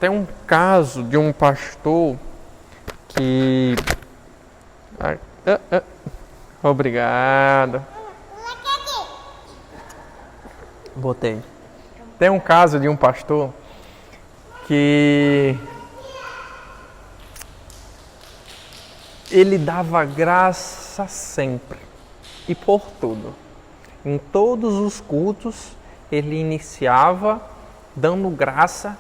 Tem um caso de um pastor que... Obrigado. Botei. Tem um caso de um pastor que ele dava graça sempre e por tudo. Em todos os cultos ele iniciava dando graça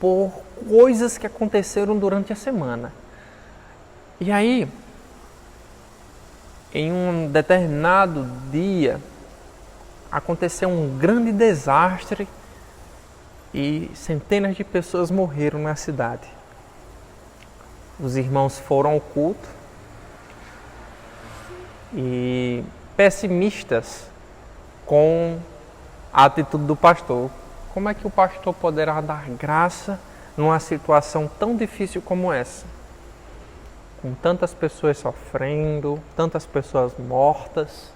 por coisas que aconteceram durante a semana. E aí, em um determinado dia, aconteceu um grande desastre e centenas de pessoas morreram na cidade. Os irmãos foram ao culto e pessimistas com a atitude do pastor. Como é que o pastor poderá dar graça numa situação tão difícil como essa? Com tantas pessoas sofrendo, tantas pessoas mortas.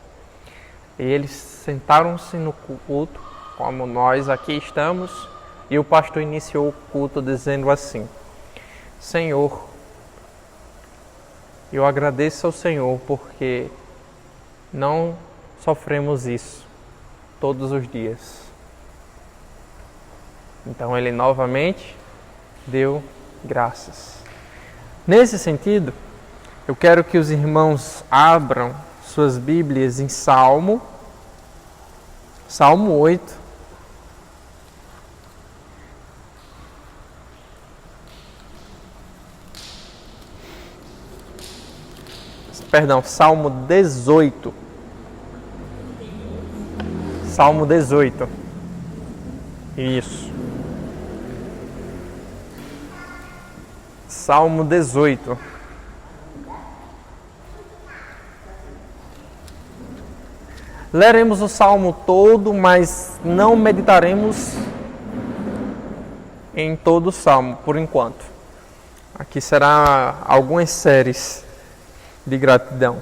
E eles sentaram-se no culto, como nós aqui estamos, e o pastor iniciou o culto dizendo assim: Senhor, eu agradeço ao Senhor porque não sofremos isso todos os dias. Então ele novamente deu graças. Nesse sentido, eu quero que os irmãos abram suas Bíblias em Salmo 8. Perdão, Salmo 18. Salmo 18. Isso. Salmo 18. Leremos o salmo todo, mas não meditaremos em todo o salmo, por enquanto. Aqui será algumas séries de gratidão.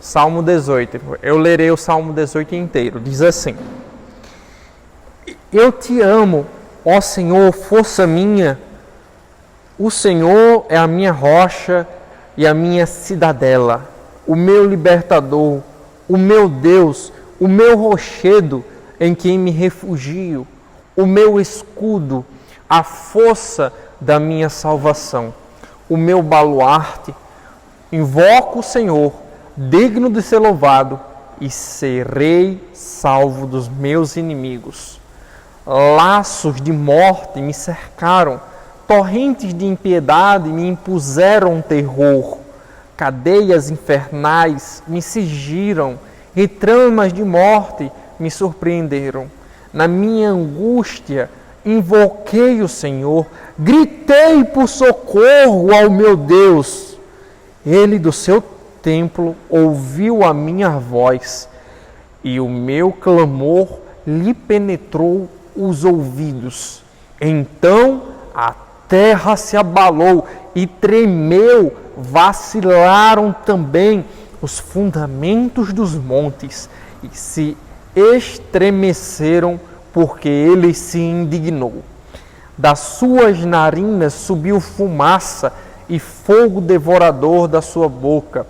Salmo 18. Eu lerei o Salmo 18 inteiro. Diz assim: Eu te amo, ó Senhor, força minha. O Senhor é a minha rocha e a minha cidadela, o meu libertador, o meu Deus, o meu rochedo em quem me refugio, o meu escudo, a força da minha salvação, o meu baluarte. Invoco o Senhor, digno de ser louvado, e serei salvo dos meus inimigos. Laços de morte me cercaram, torrentes de impiedade me impuseram terror. Cadeias infernais me cingiram e tramas de morte me surpreenderam. Na minha angústia, invoquei o Senhor, gritei por socorro ao meu Deus. Ele do seu templo ouviu a minha voz e o meu clamor lhe penetrou os ouvidos. Então a terra se abalou e tremeu, vacilaram também os fundamentos dos montes e se estremeceram, porque ele se indignou. Das suas narinas subiu fumaça e fogo devorador da sua boca.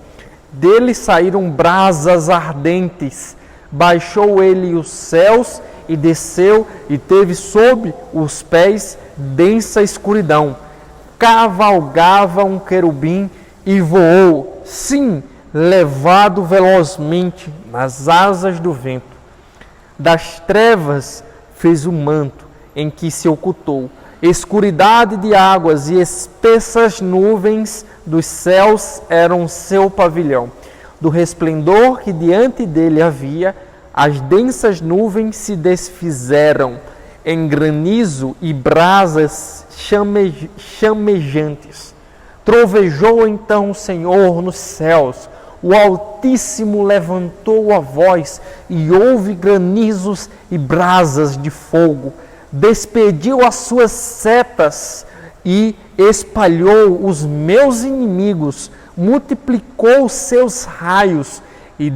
Dele saíram brasas ardentes. Baixou ele os céus e desceu e teve sob os pés densa escuridão. Cavalgava um querubim e voou, sim, levado velozmente nas asas do vento. Das trevas fez o manto em que se ocultou. Escuridade de águas e espessas nuvens dos céus eram seu pavilhão. Do resplendor que diante dele havia, as densas nuvens se desfizeram em granizo e brasas chamejantes. Trovejou então o Senhor nos céus, o Altíssimo levantou a voz e houve granizos e brasas de fogo. Despediu as suas setas e espalhou os meus inimigos, multiplicou os seus raios e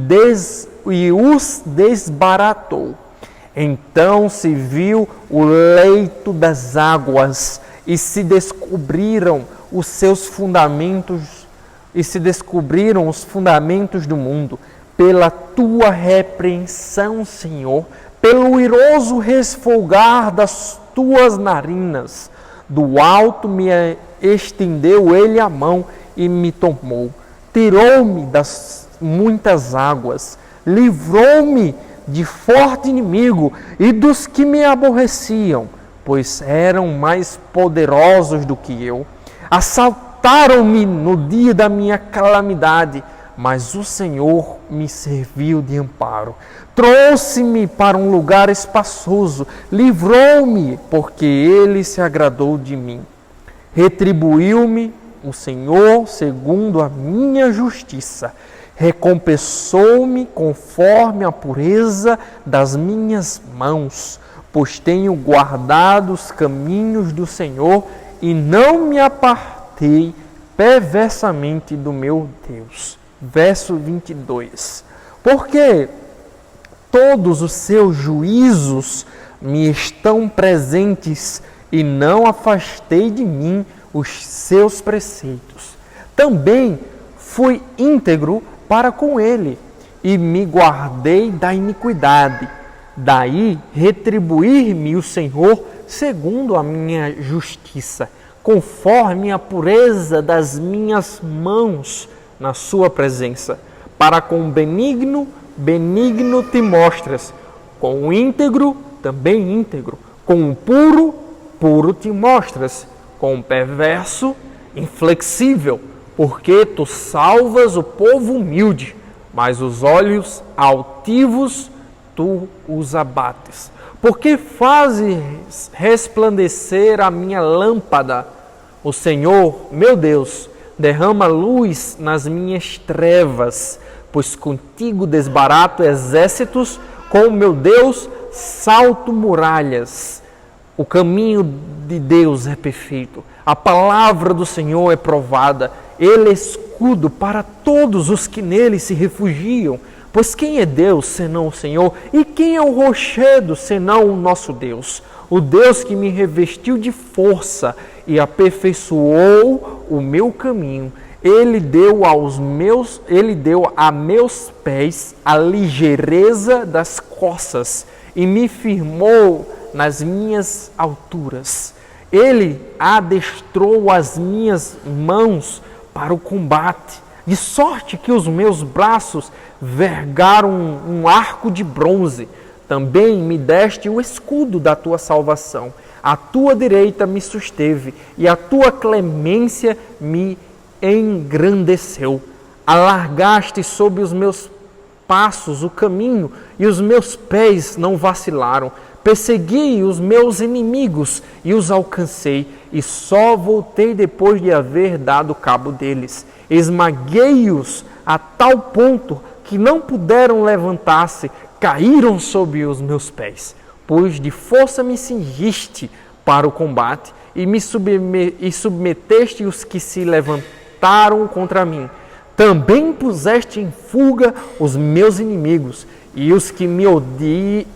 os desbaratou. Então se viu o leito das águas e se descobriram os seus fundamentos, e se descobriram os fundamentos do mundo. Pela tua repreensão, Senhor, pelo iroso resfolgar das tuas narinas, do alto me estendeu ele a mão e me tomou. Tirou-me das muitas águas, livrou-me de forte inimigo e dos que me aborreciam, pois eram mais poderosos do que eu. Assaltaram-me no dia da minha calamidade, mas o Senhor me serviu de amparo. Trouxe-me para um lugar espaçoso, livrou-me, porque ele se agradou de mim. Retribuiu-me o Senhor segundo a minha justiça. Recompensou-me conforme a pureza das minhas mãos, pois tenho guardado os caminhos do Senhor e não me apartei perversamente do meu Deus. Verso 22. Porque todos os seus juízos me estão presentes e não afastei de mim os seus preceitos. Também fui íntegro para com ele e me guardei da iniquidade. Daí retribuir-me o Senhor segundo a minha justiça, conforme a pureza das minhas mãos na sua presença. Para com o benigno, benigno te mostras, com o íntegro, também íntegro, com o puro, puro te mostras, com o perverso, inflexível, porque tu salvas o povo humilde, mas os olhos altivos tu os abates. Porque fazes resplandecer a minha lâmpada, o Senhor, meu Deus, derrama luz nas minhas trevas, pois contigo desbarato exércitos, com o meu Deus salto muralhas. O caminho de Deus é perfeito, a palavra do Senhor é provada, ele é escudo para todos os que nele se refugiam. Pois quem é Deus senão o Senhor? E quem é o rochedo senão o nosso Deus? O Deus que me revestiu de força e aperfeiçoou o meu caminho. Ele deu a meus pés a ligeireza das costas e me firmou nas minhas alturas. Ele adestrou as minhas mãos para o combate, de sorte que os meus braços vergaram um arco de bronze. Também me deste o escudo da tua salvação. A tua direita me susteve e a tua clemência me engrandeceu. Alargaste sob os meus passos o caminho e os meus pés não vacilaram. Persegui os meus inimigos e os alcancei, e só voltei depois de haver dado cabo deles. Esmaguei-os a tal ponto que não puderam levantar-se, caíram sob os meus pés. Pois de força me cingiste para o combate e submeteste os que se levantaram contra mim. Também puseste em fuga os meus inimigos, e os que me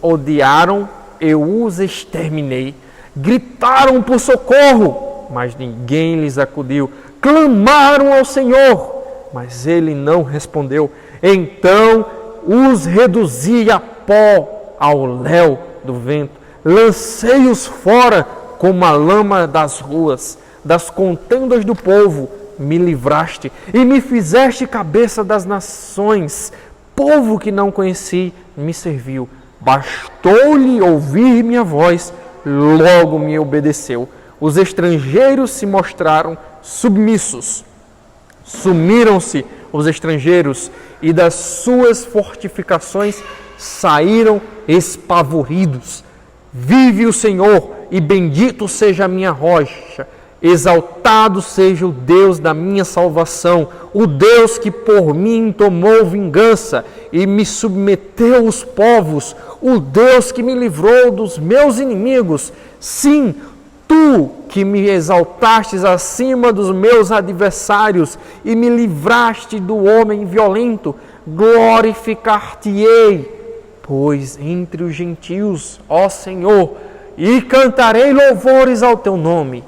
odiaram eu os exterminei. Gritaram por socorro, mas ninguém lhes acudiu. Clamaram ao Senhor, mas ele não respondeu. Então os reduzi a pó ao léu do vento. Lancei-os fora como a lama das ruas. Das contendas do povo me livraste e me fizeste cabeça das nações. Povo que não conheci me serviu. Bastou-lhe ouvir minha voz, logo me obedeceu. Os estrangeiros se mostraram submissos. Sumiram-se os estrangeiros e das suas fortificações saíram espavoridos. Vive o Senhor e bendito seja a minha rocha. Exaltado seja o Deus da minha salvação, o Deus que por mim tomou vingança e me submeteu os povos, o Deus que me livrou dos meus inimigos. Sim, tu que me exaltastes acima dos meus adversários e me livraste do homem violento. glorificar-te-ei, pois entre os gentios, ó Senhor, e cantarei louvores ao teu nome.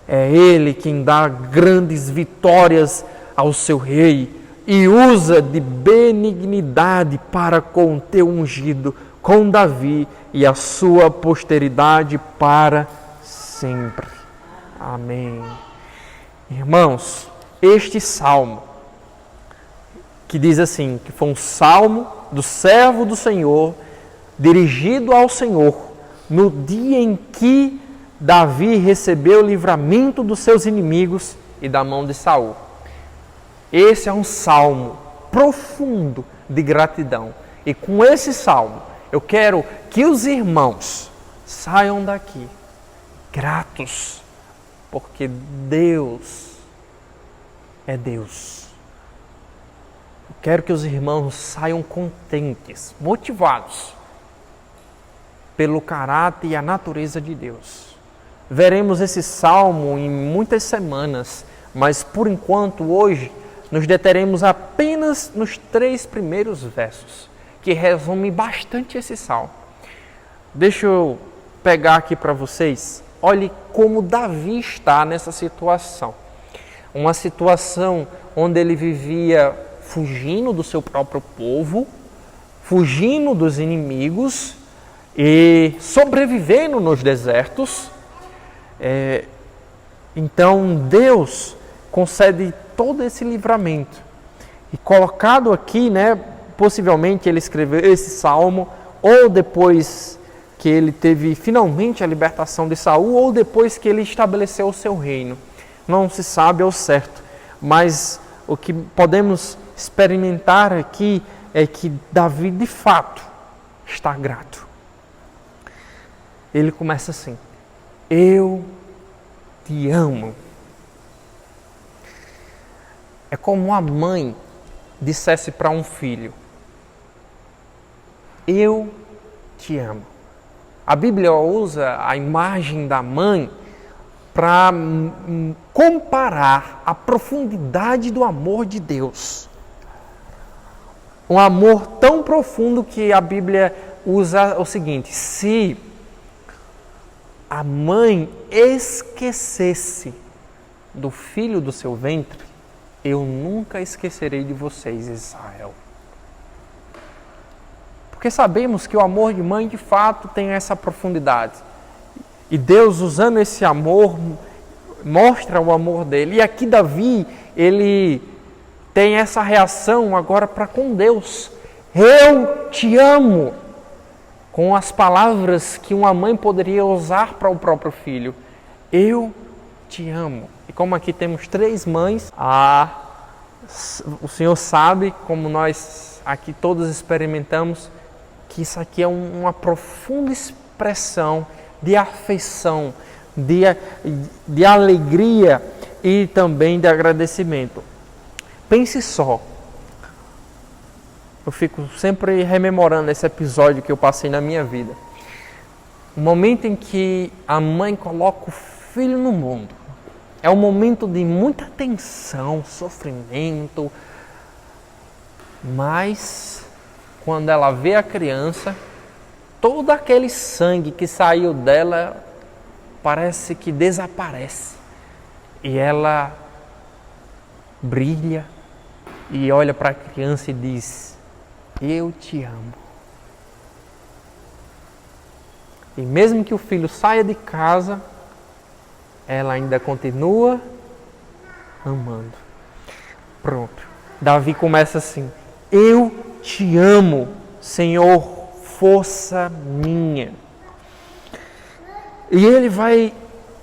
É Ele quem dá grandes vitórias ao seu rei e usa de benignidade para com o teu ungido, com Davi e a sua posteridade para sempre. Amém. Irmãos, este salmo, que diz assim, que foi um salmo do servo do Senhor, dirigido ao Senhor, no dia em que Davi recebeu o livramento dos seus inimigos e da mão de Saul. Esse é um salmo profundo de gratidão. E com esse salmo, eu quero que os irmãos saiam daqui gratos, porque Deus é Deus. Eu quero que os irmãos saiam contentes, motivados pelo caráter e a natureza de Deus. Veremos esse salmo em muitas semanas, mas por enquanto hoje nos deteremos apenas nos 3 primeiros versos, que resumem bastante esse salmo. Deixa eu pegar aqui para vocês. Olhe como Davi está nessa situação. Uma situação onde ele vivia fugindo do seu próprio povo, fugindo dos inimigos e sobrevivendo nos desertos. Então Deus concede todo esse livramento. E colocado aqui, possivelmente ele escreveu esse salmo ou depois que ele teve finalmente a libertação de Saul ou depois que ele estabeleceu o seu reino. Não se sabe ao certo, mas o que podemos experimentar aqui é que Davi de fato está grato. Ele começa assim: eu te amo. É como uma mãe dissesse para um filho: eu te amo. A Bíblia usa a imagem da mãe para comparar a profundidade do amor de Deus. Um amor tão profundo que a Bíblia usa o seguinte: se a mãe esquecesse do filho do seu ventre, eu nunca esquecerei de vocês, Israel. Porque sabemos que o amor de mãe de fato tem essa profundidade. E Deus, usando esse amor, mostra o amor dele. E aqui Davi, ele tem essa reação agora para com Deus. Eu te amo. Com as palavras que uma mãe poderia usar para o próprio filho. Eu te amo. E como aqui temos 3 mães, o Senhor sabe, como nós aqui todos experimentamos, que isso aqui é uma profunda expressão de afeição, de alegria e também de agradecimento. Pense só, eu fico sempre rememorando esse episódio que eu passei na minha vida. O momento em que a mãe coloca o filho no mundo. É um momento de muita tensão, sofrimento, mas quando ela vê a criança, todo aquele sangue que saiu dela parece que desaparece. E ela brilha e olha para a criança e diz: eu te amo. E mesmo que o filho saia de casa, ela ainda continua amando. Pronto. Davi começa assim: eu te amo, Senhor, força minha. E ele vai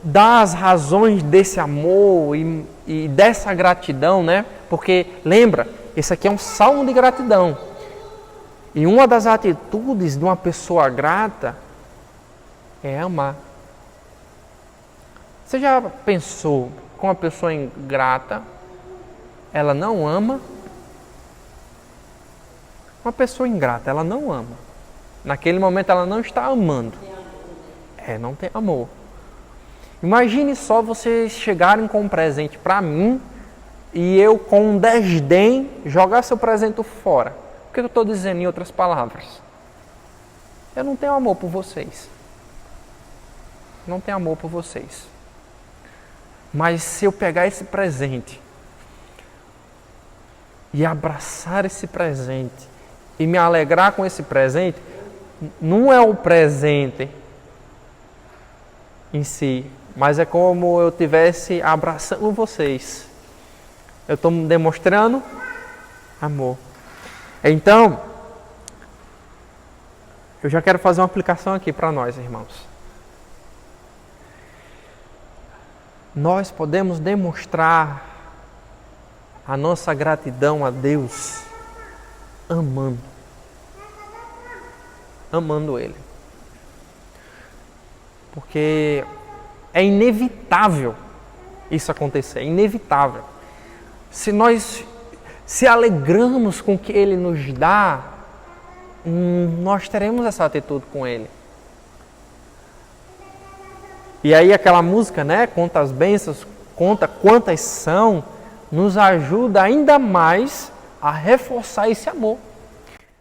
dar as razões desse amor e dessa gratidão, Porque, lembra, esse aqui é um salmo de gratidão. E uma das atitudes de uma pessoa grata é amar. Você já pensou com uma pessoa ingrata, ela não ama? Uma pessoa ingrata, ela não ama. Naquele momento ela não está amando. Não tem amor. Imagine só vocês chegarem com um presente para mim e eu, com um desdém, jogar seu presente fora. O que eu estou dizendo em outras palavras? Eu não tenho amor por vocês. Não tenho amor por vocês. Mas se eu pegar esse presente e abraçar esse presente e me alegrar com esse presente, não é o presente em si, mas é como eu estivesse abraçando vocês. Eu estou demonstrando amor. Então, eu já quero fazer uma aplicação aqui para nós, irmãos. Nós podemos demonstrar a nossa gratidão a Deus amando. Amando Ele. Porque é inevitável isso acontecer, é inevitável. Se nós se alegramos com o que Ele nos dá, nós teremos essa atitude com Ele. E aí aquela música, né? Conta as bênçãos, conta quantas são, nos ajuda ainda mais a reforçar esse amor.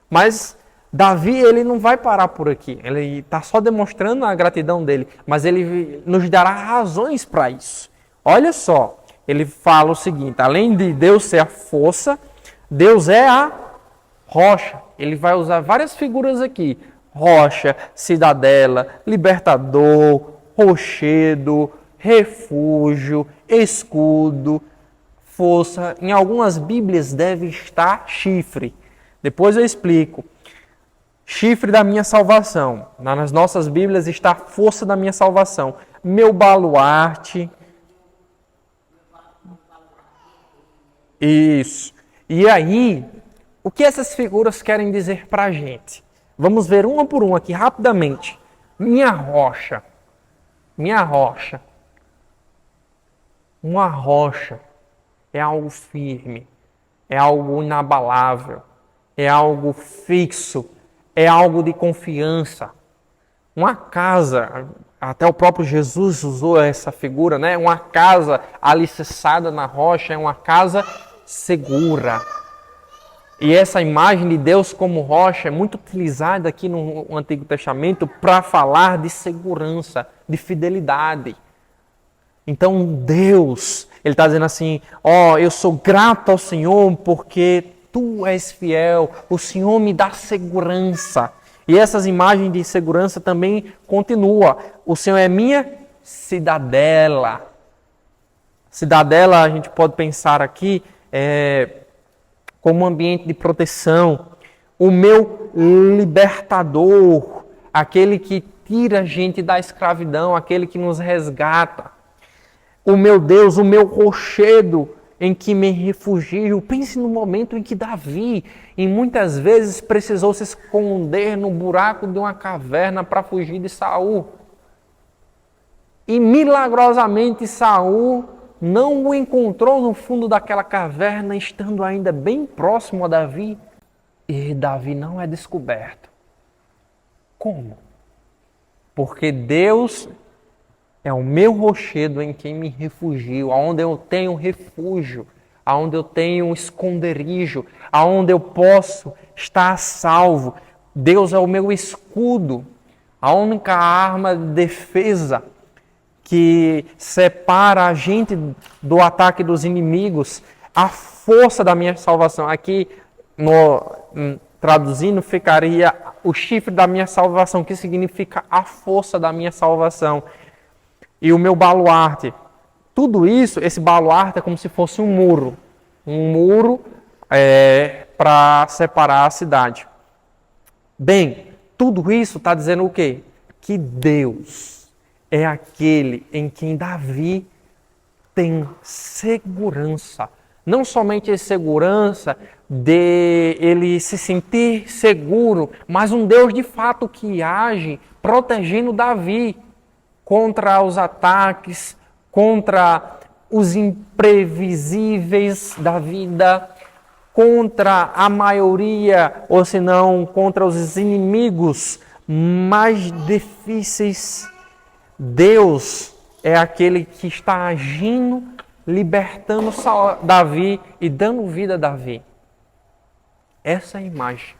Mas Davi, ele não vai parar por aqui. Ele está só demonstrando a gratidão dele, mas ele nos dará razões para isso. Olha só, ele fala o seguinte: além de Deus ser a força, Deus é a rocha. Ele vai usar várias figuras aqui: rocha, cidadela, libertador, rochedo, refúgio, escudo, força. Em algumas Bíblias deve estar chifre. Depois eu explico. Chifre da minha salvação. Nas nossas Bíblias está a força da minha salvação. Meu baluarte. Isso. E aí, o que essas figuras querem dizer para a gente? Vamos ver uma por uma aqui rapidamente. Minha rocha. Minha rocha. Uma rocha é algo firme, é algo inabalável, é algo fixo, é algo de confiança. Uma casa, até o próprio Jesus usou essa figura, né? Uma casa alicerçada na rocha é uma casa segura. E essa imagem de Deus como rocha é muito utilizada aqui no Antigo Testamento para falar de segurança, de fidelidade. Então Deus, Ele está dizendo assim: eu sou grato ao Senhor porque Tu és fiel, o Senhor me dá segurança. E essas imagens de segurança também continuam. O Senhor é minha cidadela. Cidadela, a gente pode pensar aqui, como um ambiente de proteção. O meu libertador, aquele que tira a gente da escravidão, aquele que nos resgata. O meu Deus, o meu rochedo em que me refugio. Pense no momento em que Davi, e muitas vezes, precisou se esconder no buraco de uma caverna para fugir de Saul. E milagrosamente Saul não o encontrou no fundo daquela caverna, estando ainda bem próximo a Davi. E Davi não é descoberto. Como? Porque Deus é o meu rochedo em quem me refugio, aonde eu tenho refúgio, aonde eu tenho um esconderijo, aonde eu posso estar a salvo. Deus é o meu escudo, a única arma de defesa que separa a gente do ataque dos inimigos, a força da minha salvação. Aqui, traduzindo, ficaria o chifre da minha salvação, que significa a força da minha salvação. E o meu baluarte. Tudo isso, esse baluarte é como se fosse um muro. Um muro para separar a cidade. Bem, tudo isso está dizendo o quê? Que Deus é aquele em quem Davi tem segurança. Não somente segurança de ele se sentir seguro, mas um Deus de fato que age protegendo Davi contra os ataques, contra os imprevisíveis da vida, contra a maioria, ou se não, contra os inimigos mais difíceis. Deus é aquele que está agindo libertando Davi e dando vida a Davi. Essa é a imagem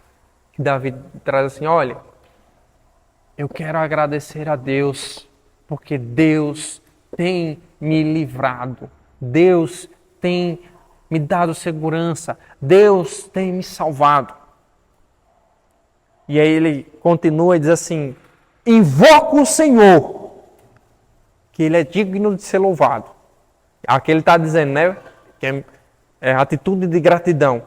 que Davi traz assim, olha, eu quero agradecer a Deus, porque Deus tem me livrado, Deus tem me dado segurança, Deus tem me salvado. E aí ele continua e diz assim, invoco o Senhor, que Ele é digno de ser louvado. Aqui ele está dizendo, né? Que é atitude de gratidão.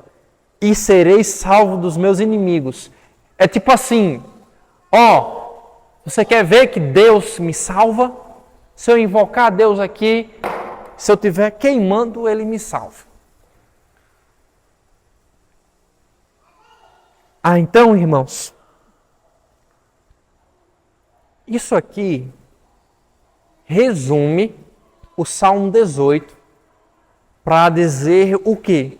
E serei salvo dos meus inimigos. É tipo assim, ó, você quer ver que Deus me salva? Se eu invocar Deus aqui, se eu estiver queimando, Ele me salva. Ah, então, irmãos, isso aqui resume o Salmo 18 para dizer o quê?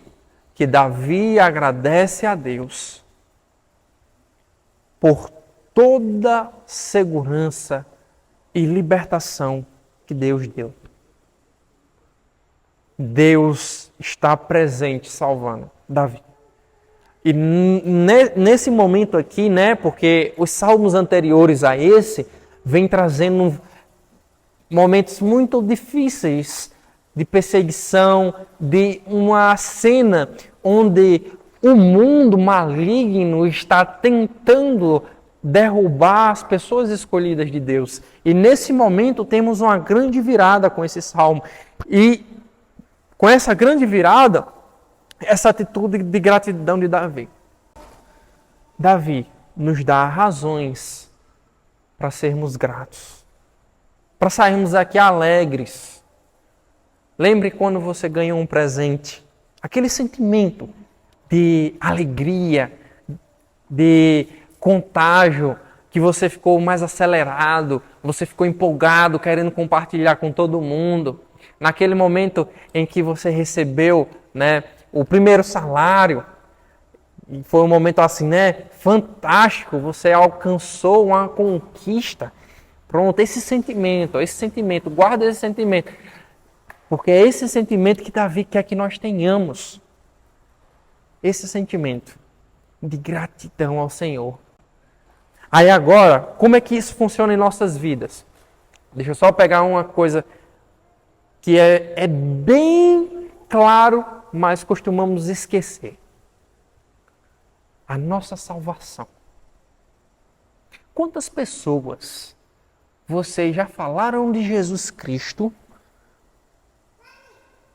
Que Davi agradece a Deus por toda segurança e libertação que Deus deu. Deus está presente salvando Davi. E nesse momento aqui, né, porque os salmos anteriores a esse vêm trazendo momentos muito difíceis de perseguição, de uma cena onde o mundo maligno está tentando derrubar as pessoas escolhidas de Deus. E nesse momento temos uma grande virada com esse salmo. E com essa grande virada, essa atitude de gratidão de Davi. Davi nos dá razões para sermos gratos, para sairmos aqui alegres. Lembre quando você ganhou um presente, aquele sentimento de alegria, de contágio, que você ficou mais acelerado, você ficou empolgado, querendo compartilhar com todo mundo. Naquele momento em que você recebeu, né, o primeiro salário, e foi um momento assim, né, fantástico, você alcançou uma conquista. Pronto, esse sentimento, guarda esse sentimento. Porque é esse sentimento que Davi quer que nós tenhamos. Esse sentimento de gratidão ao Senhor. Aí agora, como é que isso funciona em nossas vidas? Deixa eu só pegar uma coisa que é bem claro, mas costumamos esquecer. A nossa salvação. Quantas pessoas vocês já falaram de Jesus Cristo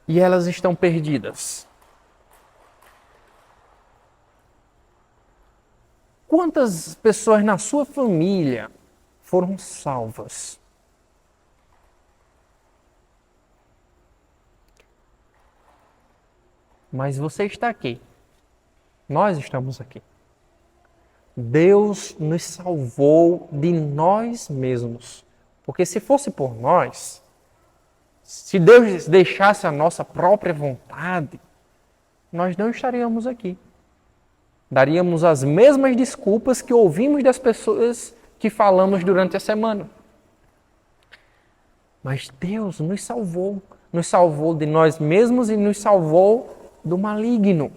e elas estão perdidas? Quantas pessoas na sua família foram salvas? Mas você está aqui. Nós estamos aqui. Deus nos salvou de nós mesmos. Porque se fosse por nós, se Deus deixasse a nossa própria vontade, nós não estaríamos aqui. Daríamos as mesmas desculpas que ouvimos das pessoas que falamos durante a semana. Mas Deus nos salvou de nós mesmos e nos salvou do maligno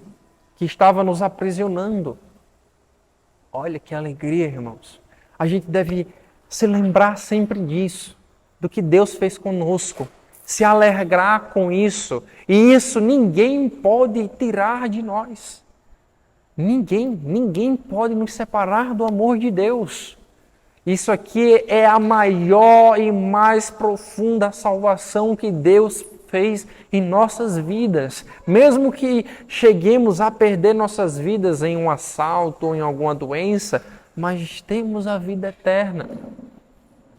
que estava nos aprisionando. Olha que alegria, irmãos. A gente deve se lembrar sempre disso, do que Deus fez conosco, se alegrar com isso. E isso ninguém pode tirar de nós. Ninguém pode nos separar do amor de Deus. Isso aqui é a maior e mais profunda salvação que Deus fez em nossas vidas. Mesmo que cheguemos a perder nossas vidas em um assalto ou em alguma doença, mas temos a vida eterna.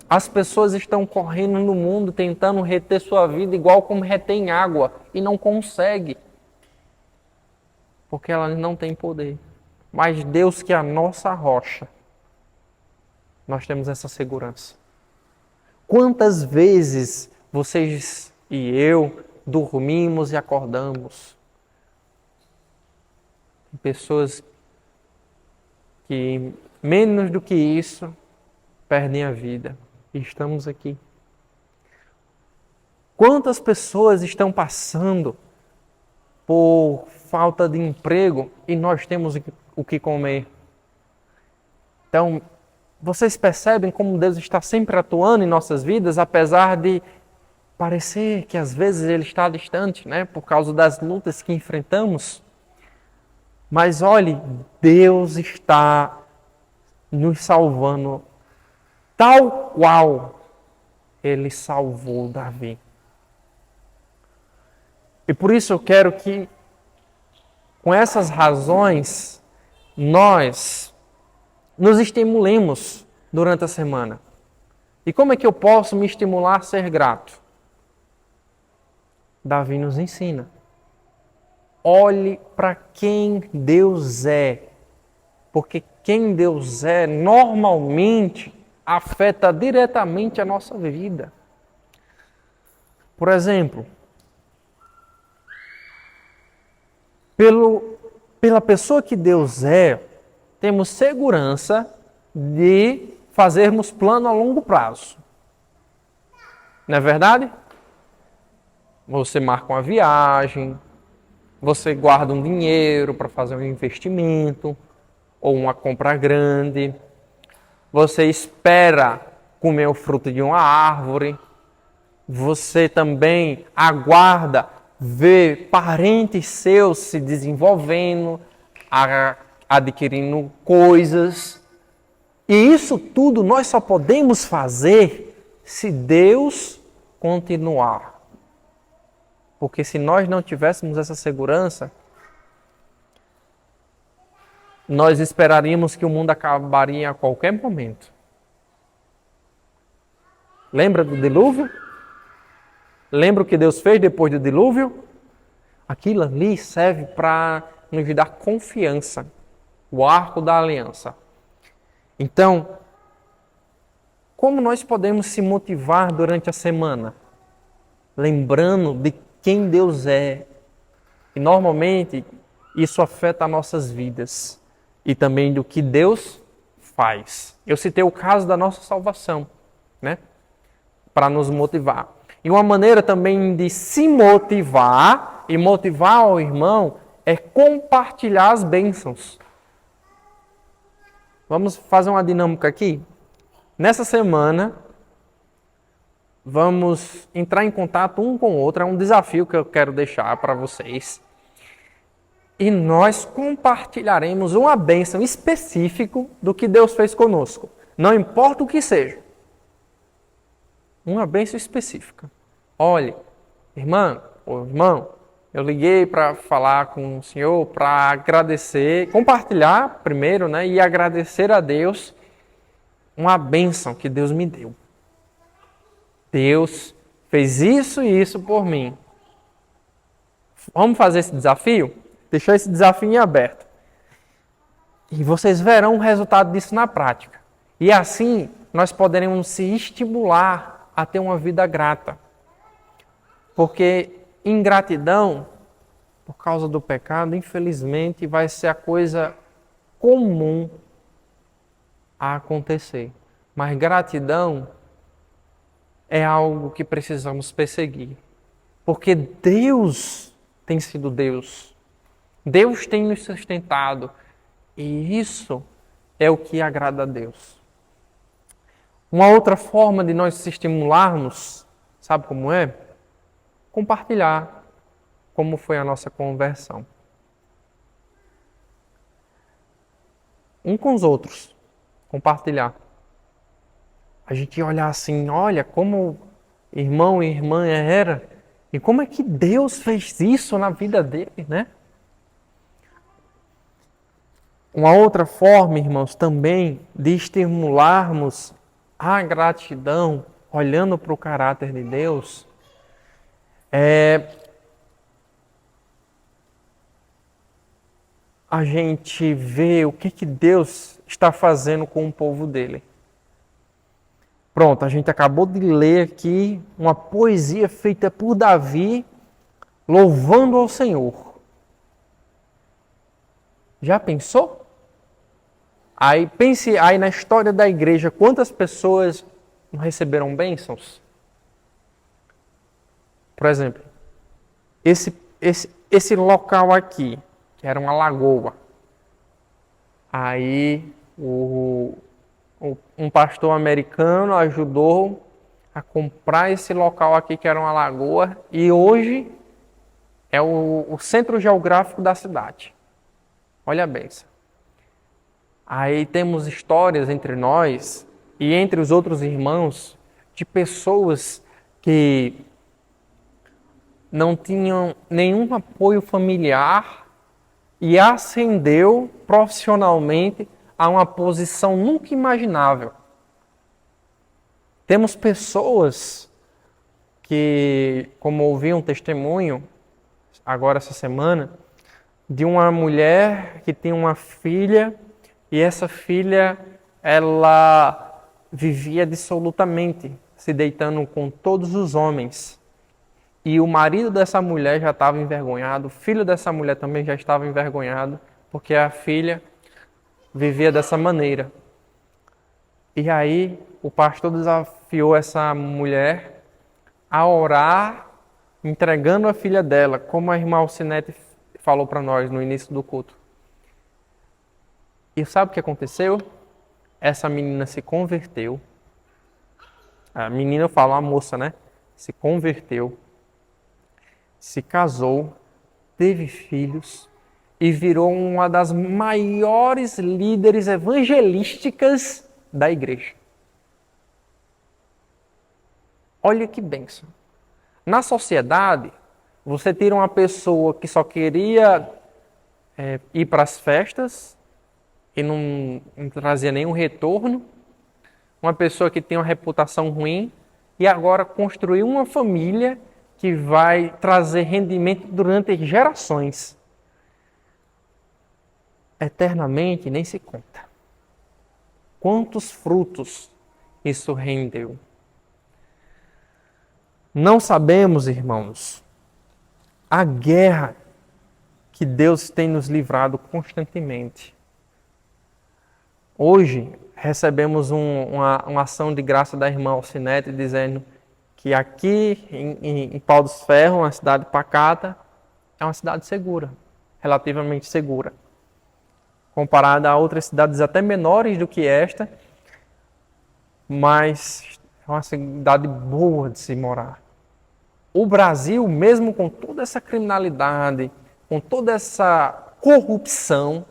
As pessoas estão correndo no mundo tentando reter sua vida igual como retém água e não consegue. Porque elas não têm poder. Mas Deus, que é a nossa rocha, nós temos essa segurança. Quantas vezes vocês e eu dormimos e acordamos? Pessoas que, menos do que isso, perdem a vida. E estamos aqui. Quantas pessoas estão passando por falta de emprego e nós temos o que comer? Então, vocês percebem como Deus está sempre atuando em nossas vidas, apesar de parecer que às vezes Ele está distante, né? Por causa das lutas que enfrentamos. Mas olhe, Deus está nos salvando tal qual Ele salvou Davi. E por isso eu quero que, com essas razões, nós nos estimulemos durante a semana. E como é que eu posso me estimular a ser grato? Davi nos ensina. Olhe para quem Deus é. Porque quem Deus é, normalmente, afeta diretamente a nossa vida. Por exemplo, pela pessoa que Deus é, temos segurança de fazermos plano a longo prazo. Não é verdade? Você marca uma viagem, você guarda um dinheiro para fazer um investimento ou uma compra grande. Você espera comer o fruto de uma árvore. Você também aguarda ver parentes seus se desenvolvendo, adquirindo coisas. E isso tudo nós só podemos fazer se Deus continuar. Porque se nós não tivéssemos essa segurança, nós esperaríamos que o mundo acabaria a qualquer momento. Lembra do dilúvio? Lembra o que Deus fez depois do dilúvio? Aquilo ali serve para nos dar confiança. O arco da aliança. Então, como nós podemos se motivar durante a semana? Lembrando de quem Deus é. E normalmente isso afeta nossas vidas. E também do que Deus faz. Eu citei o caso da nossa salvação, né? Para nos motivar. E uma maneira também de se motivar e motivar o irmão é compartilhar as bênçãos. Vamos fazer uma dinâmica aqui? Nessa semana, vamos entrar em contato um com o outro. É um desafio que eu quero deixar para vocês. E nós compartilharemos uma bênção específica do que Deus fez conosco. Não importa o que seja. Uma bênção específica. Olhe, irmã ou irmão, eu liguei para falar com o senhor, para agradecer, compartilhar primeiro, né, e agradecer a Deus uma bênção que Deus me deu. Deus fez isso e isso por mim. Vamos fazer esse desafio? Deixar esse desafio em aberto. E vocês verão o resultado disso na prática. E assim nós poderemos se estimular a ter uma vida grata. Porque ingratidão, por causa do pecado, infelizmente, vai ser a coisa comum a acontecer. Mas gratidão é algo que precisamos perseguir. Porque Deus tem sido Deus. Deus tem nos sustentado. E isso é o que agrada a Deus. Uma outra forma de nós se estimularmos, sabe como é? Compartilhar como foi a nossa conversão. Um com os outros. Compartilhar. A gente olhar assim, olha como irmão e irmã era, e como é que Deus fez isso na vida dele, né? Uma outra forma, irmãos, também de estimularmos a gratidão, olhando para o caráter de Deus, é a gente ver o que Deus está fazendo com o povo dele. Pronto, a gente acabou de ler aqui uma poesia feita por Davi, louvando ao Senhor. Já pensou? Aí pense aí na história da igreja, quantas pessoas não receberam bênçãos? Por exemplo, esse local aqui, que era uma lagoa, aí um pastor americano ajudou a comprar esse local aqui, que era uma lagoa, e hoje é o centro geográfico da cidade. Olha a bênção. Aí temos histórias entre nós e entre os outros irmãos de pessoas que não tinham nenhum apoio familiar e ascendeu profissionalmente a uma posição nunca imaginável. Temos pessoas que, como ouvi um testemunho agora essa semana, de uma mulher que tem uma filha e essa filha, ela vivia dissolutamente, se deitando com todos os homens. E o marido dessa mulher já estava envergonhado, o filho dessa mulher também já estava envergonhado, porque a filha vivia dessa maneira. E aí o pastor desafiou essa mulher a orar, entregando a filha dela, como a irmã Alcinete falou para nós no início do culto. E sabe o que aconteceu? Essa menina se converteu. A menina, eu falo, a moça, né? Se converteu, se casou, teve filhos e virou uma das maiores líderes evangelísticas da igreja. Olha que bênção. Na sociedade, você tira uma pessoa que só queria ir para as festas e não trazia nenhum retorno, uma pessoa que tem uma reputação ruim e agora construiu uma família que vai trazer rendimento durante gerações. Eternamente nem se conta. Quantos frutos isso rendeu? Não sabemos, irmãos, a guerra que Deus tem nos livrado constantemente. Hoje, recebemos uma ação de graça da irmã Alcinete dizendo que aqui em Pau dos Ferros, uma cidade pacata, é uma cidade segura, relativamente segura. Comparada a outras cidades até menores do que esta, mas é uma cidade boa de se morar. O Brasil, mesmo com toda essa criminalidade, com toda essa corrupção,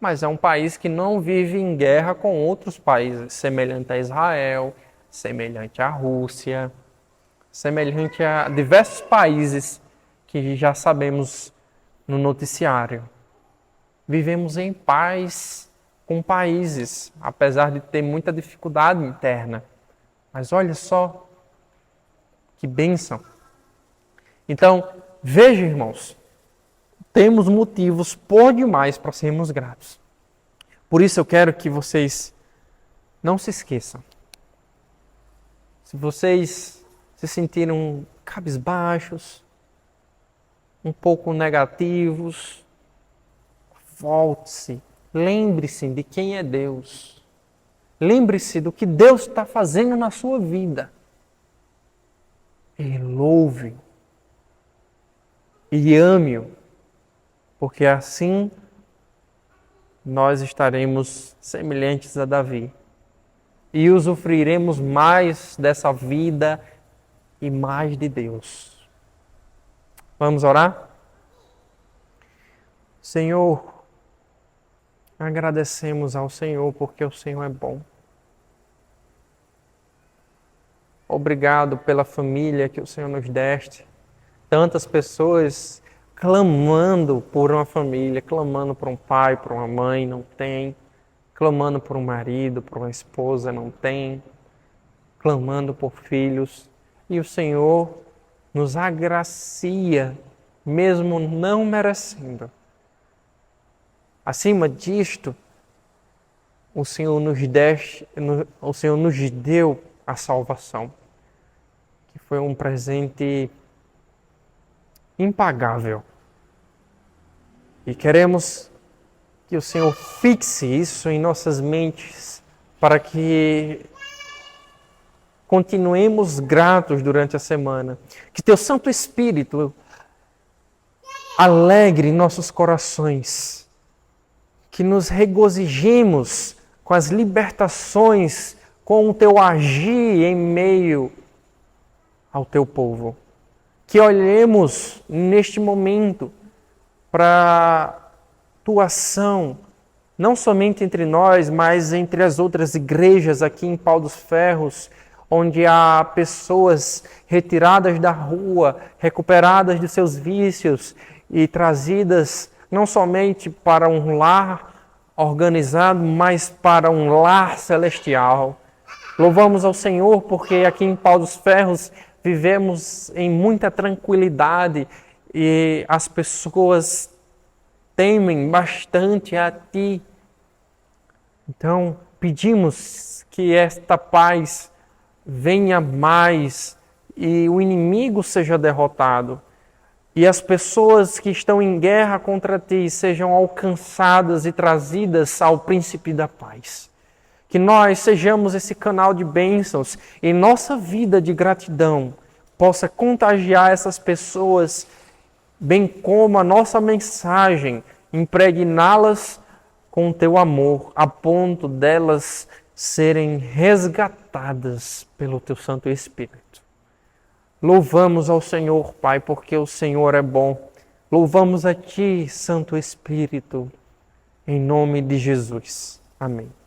mas é um país que não vive em guerra com outros países, semelhante a Israel, semelhante à Rússia, semelhante a diversos países que já sabemos no noticiário. Vivemos em paz com países, apesar de ter muita dificuldade interna. Mas olha só que bênção. Então, veja, irmãos, temos motivos por demais para sermos gratos. Por isso eu quero que vocês não se esqueçam. Se vocês se sentiram cabisbaixos, um pouco negativos, volte-se, lembre-se de quem é Deus. Lembre-se do que Deus está fazendo na sua vida. E louve. E ame-o. Porque assim nós estaremos semelhantes a Davi. E usufruiremos mais dessa vida e mais de Deus. Vamos orar? Senhor, agradecemos ao Senhor porque o Senhor é bom. Obrigado pela família que o Senhor nos deste. Tantas pessoas clamando por uma família, clamando por um pai, por uma mãe, não tem. Clamando por um marido, por uma esposa, não tem. Clamando por filhos. E o Senhor nos agracia, mesmo não merecendo. Acima disto, o Senhor nos deu a salvação, que foi um presente impagável. E queremos que o Senhor fixe isso em nossas mentes, para que continuemos gratos durante a semana. Que Teu Santo Espírito alegre nossos corações. Que nos regozijemos com as libertações, com o Teu agir em meio ao Teu povo. Que olhemos neste momento para a Tua ação, não somente entre nós, mas entre as outras igrejas aqui em Pau dos Ferros, onde há pessoas retiradas da rua, recuperadas de seus vícios e trazidas não somente para um lar organizado, mas para um lar celestial. Louvamos ao Senhor porque aqui em Pau dos Ferros vivemos em muita tranquilidade e as pessoas temem bastante a Ti. Então, pedimos que esta paz venha mais e o inimigo seja derrotado e as pessoas que estão em guerra contra Ti sejam alcançadas e trazidas ao Príncipe da Paz. Que nós sejamos esse canal de bênçãos e nossa vida de gratidão possa contagiar essas pessoas, bem como a nossa mensagem, impregná-las com o Teu amor, a ponto delas serem resgatadas pelo Teu Santo Espírito. Louvamos ao Senhor, Pai, porque o Senhor é bom. Louvamos a Ti, Santo Espírito, em nome de Jesus. Amém.